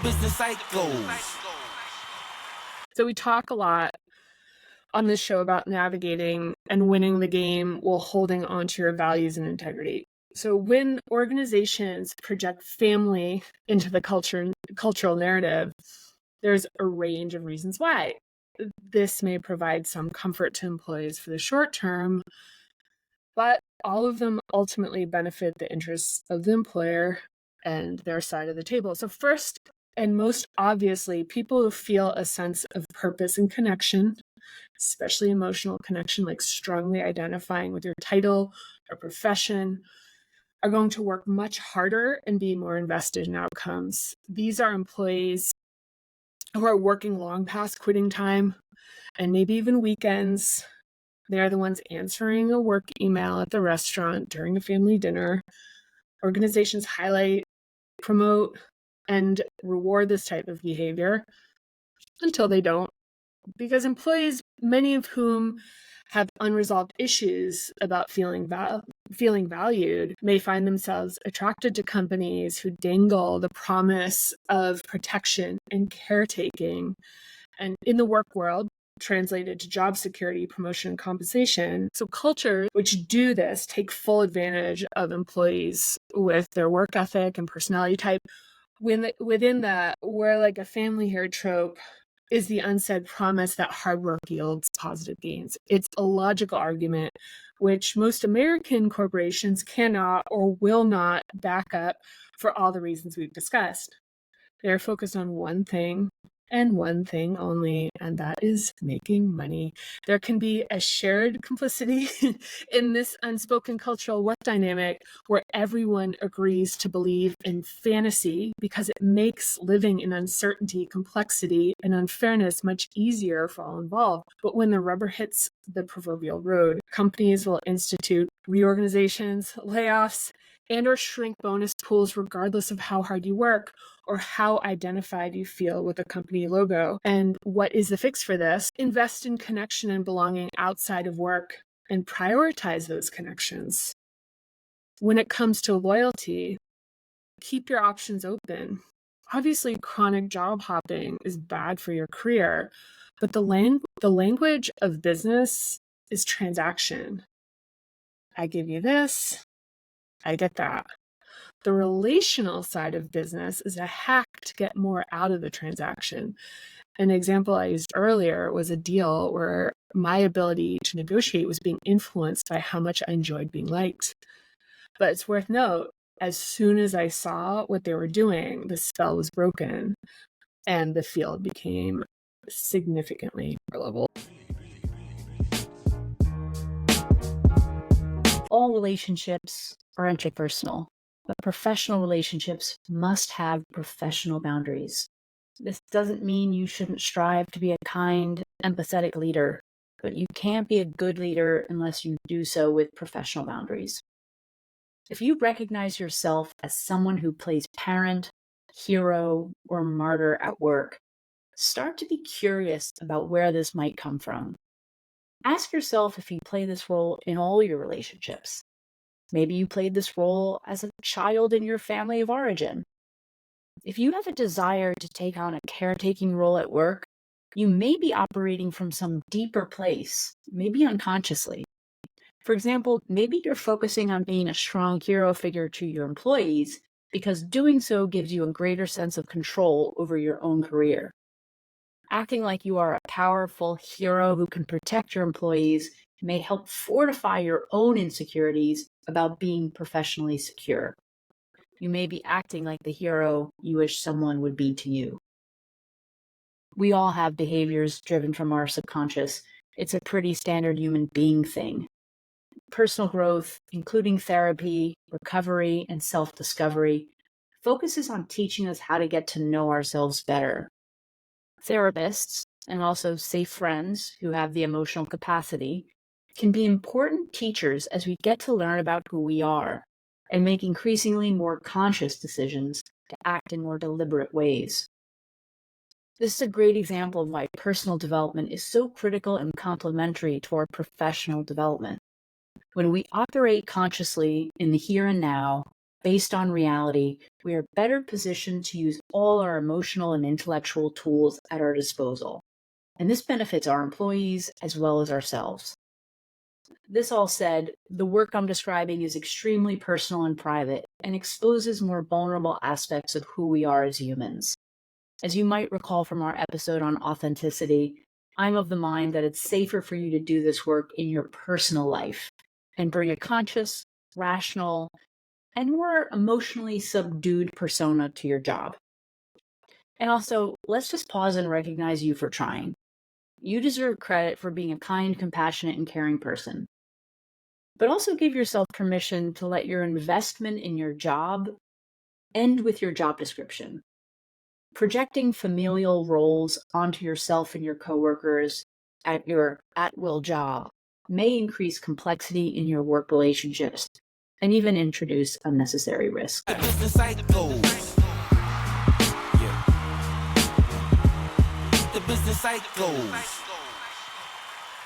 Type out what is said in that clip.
business cycles. So we talk a lot on this show about navigating and winning the game while holding on to your values and integrity. So when organizations project family into the cultural narrative, there's a range of reasons why. This may provide some comfort to employees for the short term, but all of them ultimately benefit the interests of the employer and their side of the table. So first and most obviously, people who feel a sense of purpose and connection, especially emotional connection, like strongly identifying with your title or profession, are going to work much harder and be more invested in outcomes. These are employees who are working long past quitting time and maybe even weekends. They are the ones answering a work email at the restaurant during a family dinner. Organizations highlight, promote, and reward this type of behavior until they don't, because employees, many of whom have unresolved issues about feeling valued, may find themselves attracted to companies who dangle the promise of protection and caretaking. And in the work world, translated to job security, promotion, and compensation. So cultures which do this take full advantage of employees with their work ethic and personality type. Within that, we're like a family here trope is the unsaid promise that hard work yields positive gains. It's a logical argument which most American corporations cannot or will not back up for all the reasons we've discussed. They're focused on one thing and one thing only, and that is making money. There can be a shared complicity in this unspoken cultural what dynamic where everyone agrees to believe in fantasy because it makes living in uncertainty, complexity, and unfairness much easier for all involved. But when the rubber hits the proverbial road, companies will institute reorganizations, layoffs, and or shrink bonus pools regardless of how hard you work or how identified you feel with the company logo. And what is the fix for this? Invest in connection and belonging outside of work and prioritize those connections. When it comes to loyalty, keep your options open. Obviously, chronic job hopping is bad for your career, but the language of business is transaction. I give you this, I get that. The relational side of business is a hack to get more out of the transaction. An example I used earlier was a deal where my ability to negotiate was being influenced by how much I enjoyed being liked. But it's worth note, as soon as I saw what they were doing, the spell was broken and the field became significantly more level. All relationships are interpersonal, but professional relationships must have professional boundaries. This doesn't mean you shouldn't strive to be a kind, empathetic leader, but you can't be a good leader unless you do so with professional boundaries. If you recognize yourself as someone who plays parent, hero, or martyr at work, start to be curious about where this might come from. Ask yourself if you play this role in all your relationships. Maybe you played this role as a child in your family of origin. If you have a desire to take on a caretaking role at work, you may be operating from some deeper place, maybe unconsciously. For example, maybe you're focusing on being a strong hero figure to your employees because doing so gives you a greater sense of control over your own career. Acting like you are a powerful hero who can protect your employees may help fortify your own insecurities about being professionally secure. You may be acting like the hero you wish someone would be to you. We all have behaviors driven from our subconscious. It's a pretty standard human being thing. Personal growth, including therapy, recovery, and self-discovery, focuses on teaching us how to get to know ourselves better. Therapists, and also safe friends who have the emotional capacity, can be important teachers as we get to learn about who we are and make increasingly more conscious decisions to act in more deliberate ways. This is a great example of why personal development is so critical and complementary to our professional development. When we operate consciously in the here and now, based on reality, we are better positioned to use all our emotional and intellectual tools at our disposal. And this benefits our employees as well as ourselves. This all said, the work I'm describing is extremely personal and private and exposes more vulnerable aspects of who we are as humans. As you might recall from our episode on authenticity, I'm of the mind that it's safer for you to do this work in your personal life and bring a conscious, rational, and more emotionally subdued persona to your job. And also, let's just pause and recognize you for trying. You deserve credit for being a kind, compassionate, and caring person. But also give yourself permission to let your investment in your job end with your job description. Projecting familial roles onto yourself and your coworkers at your at-will job may increase complexity in your work relationships and even introduce unnecessary risk. The business cycles. Yeah. The business cycles.